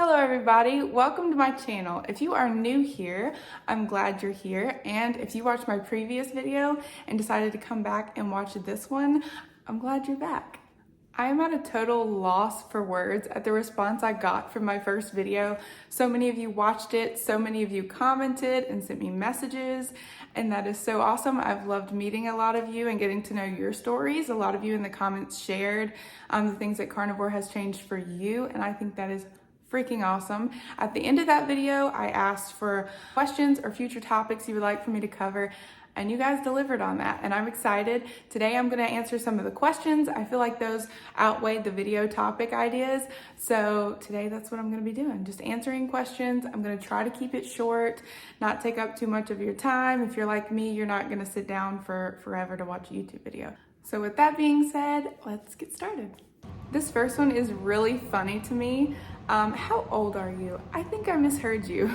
Hello everybody, welcome to my channel. If you are new here, I'm glad you're here. And if you watched my previous video and decided to come back and watch this one, I'm glad you're back. I am at a total loss for words at the response I got from my first video. So many of you watched it, so many of you commented and sent me messages, and that is so awesome. I've loved meeting a lot of you and getting to know your stories. A lot of you in the comments shared the things that Carnivore has changed for you, and I think that is freaking awesome. At the end of that video, I asked for questions or future topics you would like for me to cover, and you guys delivered on that, and I'm excited. Today I'm gonna answer some of the questions. I feel like those outweighed the video topic ideas, so today that's what I'm gonna be doing, just answering questions. I'm gonna try to keep it short, not take up too much of your time. If you're like me, you're not gonna sit down for forever to watch a YouTube video. So with that being said, let's get started. This first one is really funny to me. How old are you? I think I misheard you.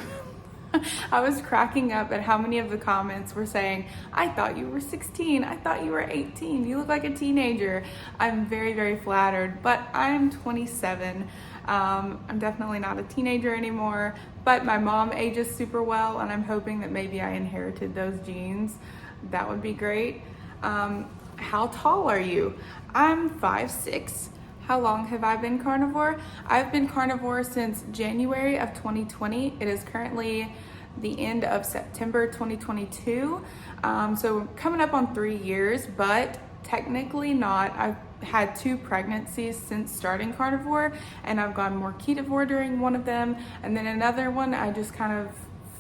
I was cracking up at how many of the comments were saying, I thought you were 16, I thought you were 18, you look like a teenager. I'm very, very flattered, but I'm 27. I'm definitely not a teenager anymore, but my mom ages super well, and I'm hoping that maybe I inherited those genes. That would be great. How tall are you? I'm 5'6". How long have I been carnivore? I've been carnivore since January of 2020. It is currently the end of September 2022. So coming up on 3 years, but technically not. I've had 2 pregnancies since starting carnivore, and I've gone more ketovore during one of them. And then another one, I just kind of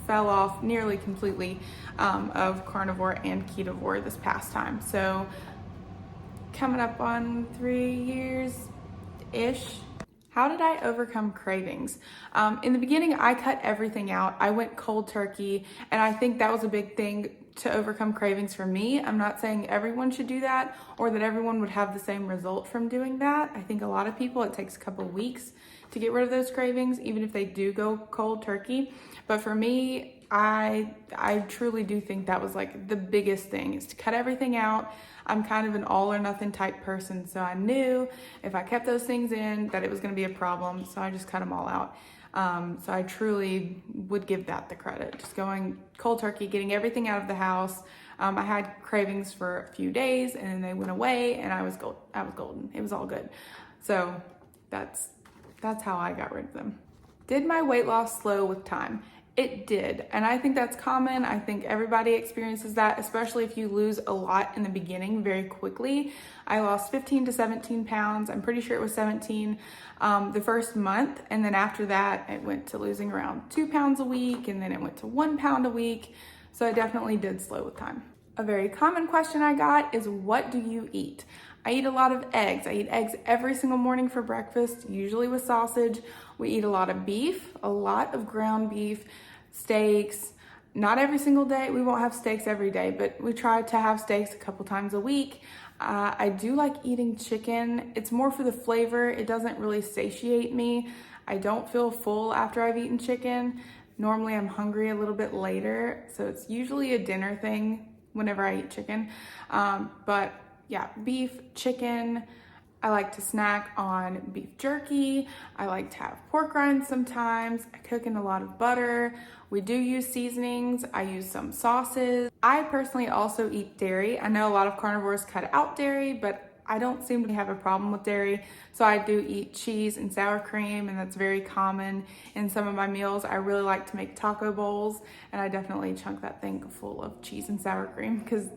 fell off nearly completely of carnivore and ketovore this past time. So coming up on 3 years-ish. How did I overcome cravings? In the beginning, I cut everything out. I went cold turkey, and I think that was a big thing to overcome cravings for me. I'm not saying everyone should do that or that everyone would have the same result from doing that. I think a lot of people, it takes a couple weeks to get rid of those cravings, even if they do go cold turkey. But for me, I truly do think that was like the biggest thing, is to cut everything out. I'm kind of an all or nothing type person, so I knew if I kept those things in that it was going to be a problem, so I just cut them all out. So I truly would give that the credit, just going cold turkey, getting everything out of the house. I had cravings for a few days, and then they went away, and I was golden. It was all good. So that's how I got rid of them. Did my weight loss slow with time? It did, and I think that's common. I think everybody experiences that, especially if you lose a lot in the beginning very quickly. I lost 15 to 17 pounds. I'm pretty sure it was 17 the first month, and then after that, it went to losing around 2 pounds a week, and then it went to 1 pound a week. So I definitely did slow with time. A very common question I got is, what do you eat? I eat a lot of eggs. I eat eggs every single morning for breakfast, usually with sausage. We eat a lot of beef, a lot of ground beef, steaks. Not every single day. We won't have steaks every day, but we try to have steaks a couple times a week. I do like eating chicken. It's more for the flavor. It doesn't really satiate me. I don't feel full after I've eaten chicken. Normally I'm hungry a little bit later, so it's usually a dinner thing whenever I eat chicken. But yeah, beef, chicken. I like to snack on beef jerky. I like to have pork rinds sometimes. I cook in a lot of butter. We do use seasonings. I use some sauces. I personally also eat dairy. I know a lot of carnivores cut out dairy, but I don't seem to have a problem with dairy. So I do eat cheese and sour cream, and that's very common in some of my meals. I really like to make taco bowls, and I definitely chunk that thing full of cheese and sour cream because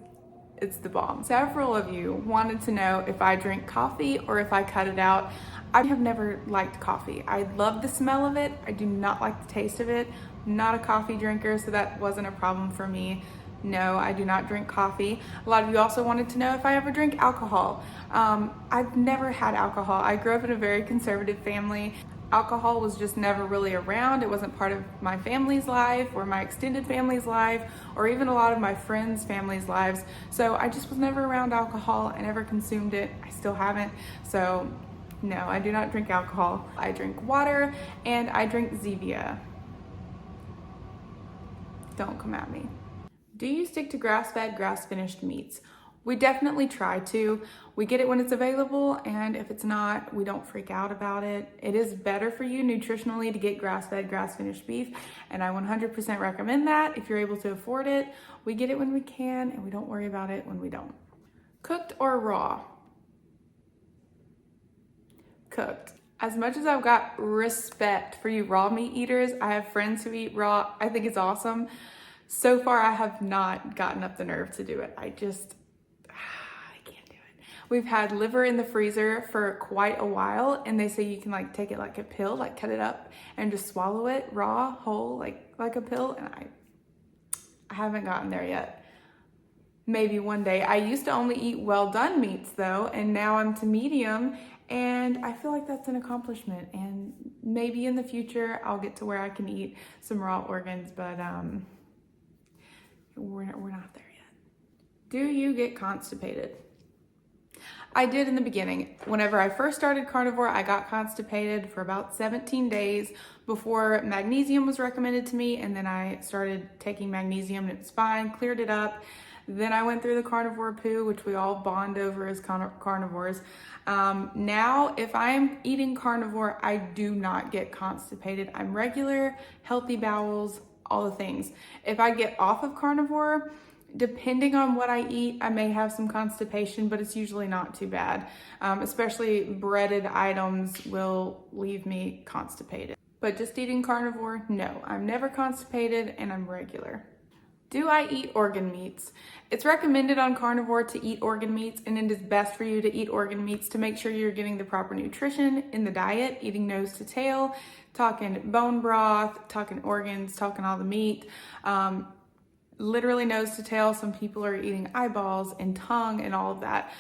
it's the bomb. Several of you wanted to know if I drink coffee or if I cut it out. I have never liked coffee. I love the smell of it. I do not like the taste of it. I'm not a coffee drinker, so that wasn't a problem for me. No, I do not drink coffee. A lot of you also wanted to know if I ever drink alcohol. I've never had alcohol. I grew up in a very conservative family. Alcohol was just never really around. It wasn't part of my family's life or my extended family's life or even a lot of my friends' families' lives. So I just was never around alcohol. I never consumed it. I still haven't. So no, I do not drink alcohol. I drink water and I drink Zevia. Don't come at me. Do you stick to grass-fed, grass-finished meats? We definitely try to. We get it when it's available, and if it's not, we don't freak out about it. It is better for you nutritionally to get grass-fed, grass-finished beef, and I 100% recommend that if you're able to afford it. We get it when we can, and we don't worry about it when we don't. Cooked or raw? Cooked. As much as I've got respect for you raw meat eaters, I have friends who eat raw. I think it's awesome. So far, I have not gotten up the nerve to do it. I can't do it. We've had liver in the freezer for quite a while, and they say you can like take it like a pill, like cut it up and just swallow it raw, whole, like a pill, and I haven't gotten there yet. Maybe one day. I used to only eat well done meats though, and now I'm to medium, and I feel like that's an accomplishment, and maybe in the future I'll get to where I can eat some raw organs, but we're not there yet. Do you get constipated? I did in the beginning. Whenever I first started carnivore, I got constipated for about 17 days before magnesium was recommended to me, and then I started taking magnesium and it was fine, cleared it up. Then I went through the carnivore poo, which we all bond over as carnivores. Now, if I'm eating carnivore, I do not get constipated. I'm regular, healthy bowels, all the things. If I get off of carnivore, depending on what I eat, I may have some constipation, but it's usually not too bad. Especially breaded items will leave me constipated. But just eating carnivore, no, I'm never constipated and I'm regular. Do I eat organ meats? It's recommended on carnivore to eat organ meats, and it is best for you to eat organ meats to make sure you're getting the proper nutrition in the diet, eating nose to tail, talking bone broth, talking organs, talking all the meat. Literally nose to tail. Some people are eating eyeballs and tongue and all of that.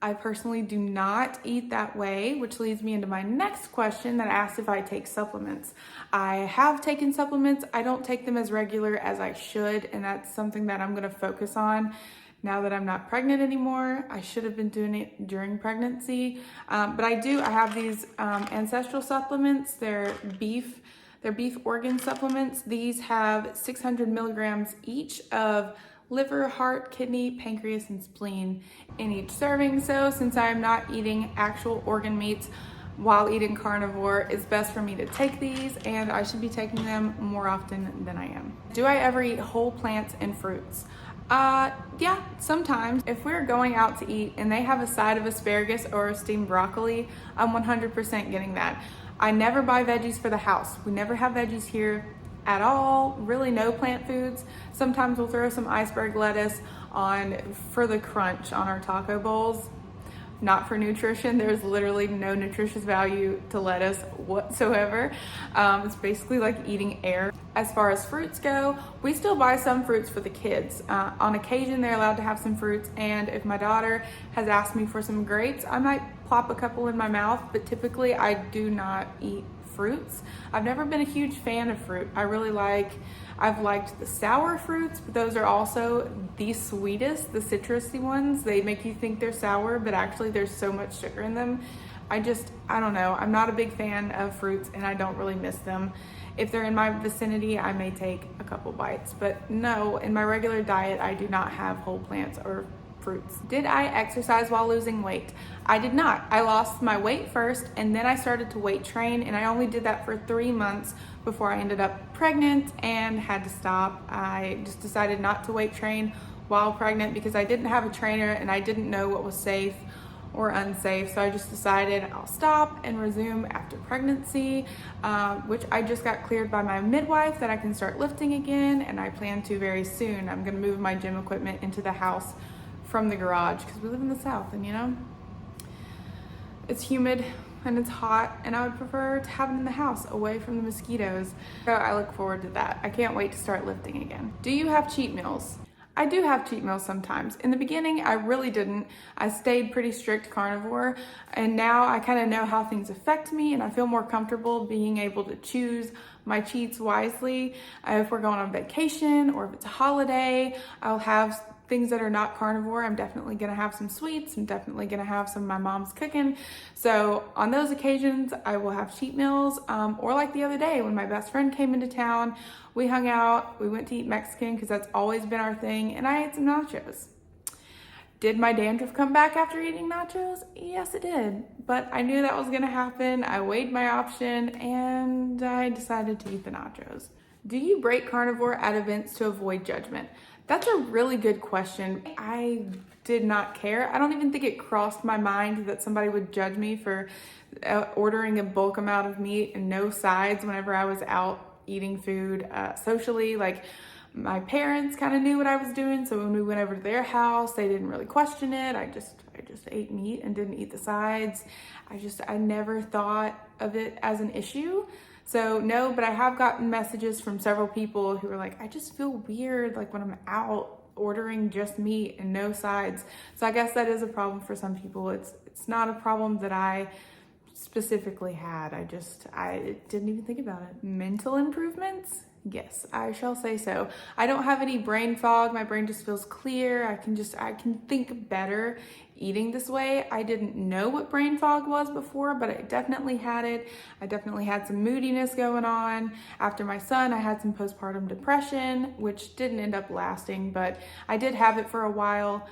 I personally do not eat that way, which leads me into my next question that asks if I take supplements. I have taken supplements. I don't take them as regular as I should, and that's something that I'm going to focus on now that I'm not pregnant anymore. I should have been doing it during pregnancy, but I have these ancestral supplements. They're beef organ supplements. These have 600 milligrams each of liver, heart, kidney, pancreas, and spleen in each serving. So since I'm not eating actual organ meats while eating carnivore, it's best for me to take these, and I should be taking them more often than I am. Do I ever eat whole plants and fruits? Yeah, sometimes. If we're going out to eat and they have a side of asparagus or steamed broccoli, I'm 100% getting that. I never buy veggies for the house. We never have veggies here at all, really no plant foods. Sometimes we'll throw some iceberg lettuce on for the crunch on our taco bowls. Not for nutrition. There's literally no nutritious value to lettuce whatsoever. It's basically like eating air. As far as fruits go, we still buy some fruits for the kids. On occasion, they're allowed to have some fruits, and if my daughter has asked me for some grapes, I might plop a couple in my mouth, but typically I do not eat fruits. I've never been a huge fan of fruit. I've liked the sour fruits, but those are also the sweetest, the citrusy ones. They make you think they're sour, but actually there's so much sugar in them. I don't know. I'm not a big fan of fruits, and I don't really miss them. If they're in my vicinity, I may take a couple bites, but no, in my regular diet, I do not have whole plants or fruits. Did I exercise while losing weight? I did not. I lost my weight first, and then I started to weight train, and I only did that for 3 months before I ended up pregnant and had to stop. I just decided not to weight train while pregnant because I didn't have a trainer and I didn't know what was safe or unsafe. So I just decided I'll stop and resume after pregnancy, which I just got cleared by my midwife that I can start lifting again, and I plan to very soon. I'm gonna move my gym equipment into the house from the garage because we live in the South, and it's humid and it's hot, and I would prefer to have it in the house away from the mosquitoes. So I look forward to that. I can't wait to start lifting again. Do you have cheat meals? I do have cheat meals sometimes. In the beginning, I really didn't. I stayed pretty strict carnivore, and now I kind of know how things affect me, and I feel more comfortable being able to choose my cheats wisely. If we're going on vacation or if it's a holiday, I'll have things that are not carnivore. I'm definitely gonna have some sweets. I'm definitely gonna have some of my mom's cooking. So on those occasions, I will have cheat meals. Or like the other day when my best friend came into town, we hung out, we went to eat Mexican because that's always been our thing, and I ate some nachos. Did my dandruff come back after eating nachos? Yes, it did. But I knew that was gonna happen. I weighed my option and I decided to eat the nachos. Do you break carnivore at events to avoid judgment? That's a really good question. I did not care. I don't even think it crossed my mind that somebody would judge me for ordering a bulk amount of meat and no sides whenever I was out eating food socially. Like, my parents kind of knew what I was doing, so when we went over to their house, they didn't really question it. I just ate meat and didn't eat the sides. I never thought of it as an issue. So no, but I have gotten messages from several people who are like, I just feel weird like when I'm out ordering just meat and no sides. So I guess that is a problem for some people. It's not a problem that I specifically had. I didn't even think about it. Mental improvements? Yes, I shall say so. I don't have any brain fog. My brain just feels clear. I can think better eating this way. I didn't know what brain fog was before, but I definitely had it. I definitely had some moodiness going on. After my son, I had some postpartum depression, which didn't end up lasting, but I did have it for a while.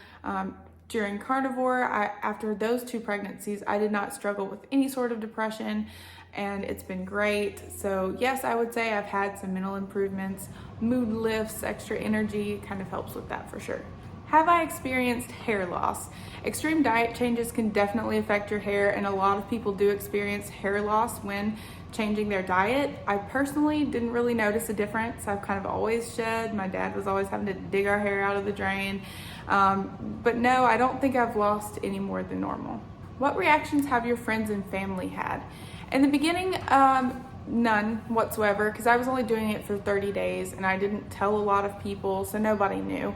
During carnivore, after those 2 pregnancies, I did not struggle with any sort of depression, and it's been great. So yes, I would say I've had some mental improvements, mood lifts, extra energy kind of helps with that for sure. Have I experienced hair loss? Extreme diet changes can definitely affect your hair, and a lot of people do experience hair loss when changing their diet. I personally didn't really notice a difference. I've kind of always shed. My dad was always having to dig our hair out of the drain. But no, I don't think I've lost any more than normal. What reactions have your friends and family had? In the beginning, none whatsoever, because I was only doing it for 30 days and I didn't tell a lot of people, so nobody knew.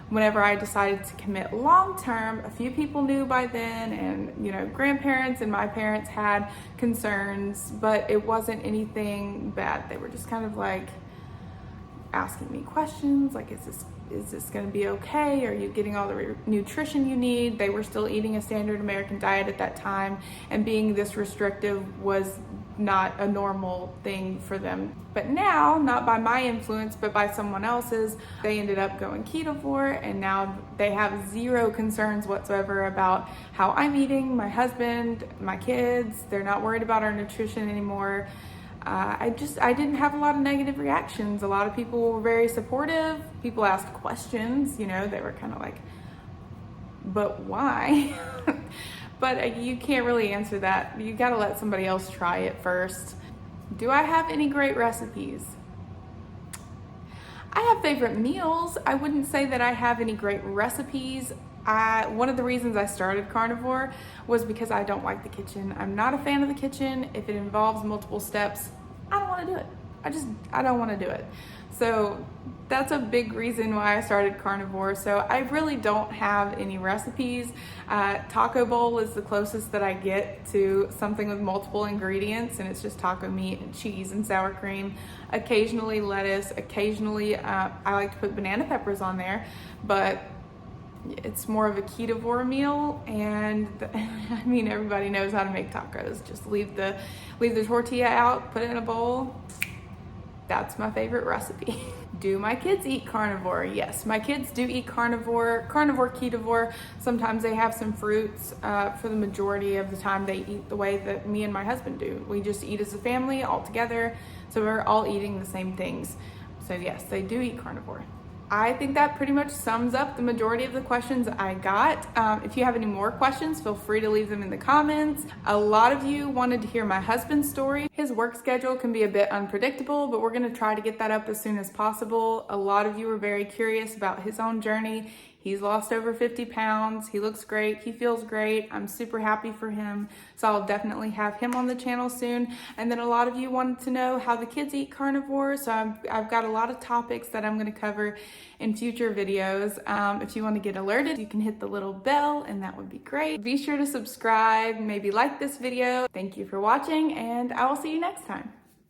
Whenever I decided to commit long-term, a few people knew by then, and grandparents and my parents had concerns, but it wasn't anything bad. They were just kind of like asking me questions, like, is this gonna be okay? Are you getting all the nutrition you need? They were still eating a standard American diet at that time, and being this restrictive was not a normal thing for them. But now, not by my influence, but by someone else's, they ended up going ketovore, and now they have zero concerns whatsoever about how I'm eating, my husband, my kids. They're not worried about our nutrition anymore. I didn't have a lot of negative reactions. A lot of people were very supportive. People asked questions, they were kind of like, but why? But you can't really answer that. You gotta let somebody else try it first. Do I have any great recipes? I have favorite meals. I wouldn't say that I have any great recipes. One of the reasons I started carnivore was because I don't like the kitchen. I'm not a fan of the kitchen. If it involves multiple steps, I don't want to do it. I don't want to do it. So that's a big reason why I started carnivore. So I really don't have any recipes. Taco bowl is the closest that I get to something with multiple ingredients, and it's just taco meat and cheese and sour cream, occasionally lettuce, occasionally I like to put banana peppers on there, but it's more of a ketovore meal. And I mean, everybody knows how to make tacos. Just leave the tortilla out, put it in a bowl. That's my favorite recipe. Do my kids eat carnivore? Yes, my kids do eat carnivore, ketovore. Sometimes they have some fruits. For the majority of the time, they eat the way that me and my husband do. We just eat as a family all together, so we're all eating the same things. So yes, they do eat carnivore. I think that pretty much sums up the majority of the questions I got. If you have any more questions, feel free to leave them in the comments. A lot of you wanted to hear my husband's story. His work schedule can be a bit unpredictable, but we're gonna try to get that up as soon as possible. A lot of you were very curious about his own journey. He's lost over 50 pounds. He looks great. He feels great. I'm super happy for him. So I'll definitely have him on the channel soon. And then a lot of you wanted to know how the kids eat carnivore. So I've got a lot of topics that I'm going to cover in future videos. If you want to get alerted, you can hit the little bell and that would be great. Be sure to subscribe, maybe like this video. Thank you for watching, and I will see you next time.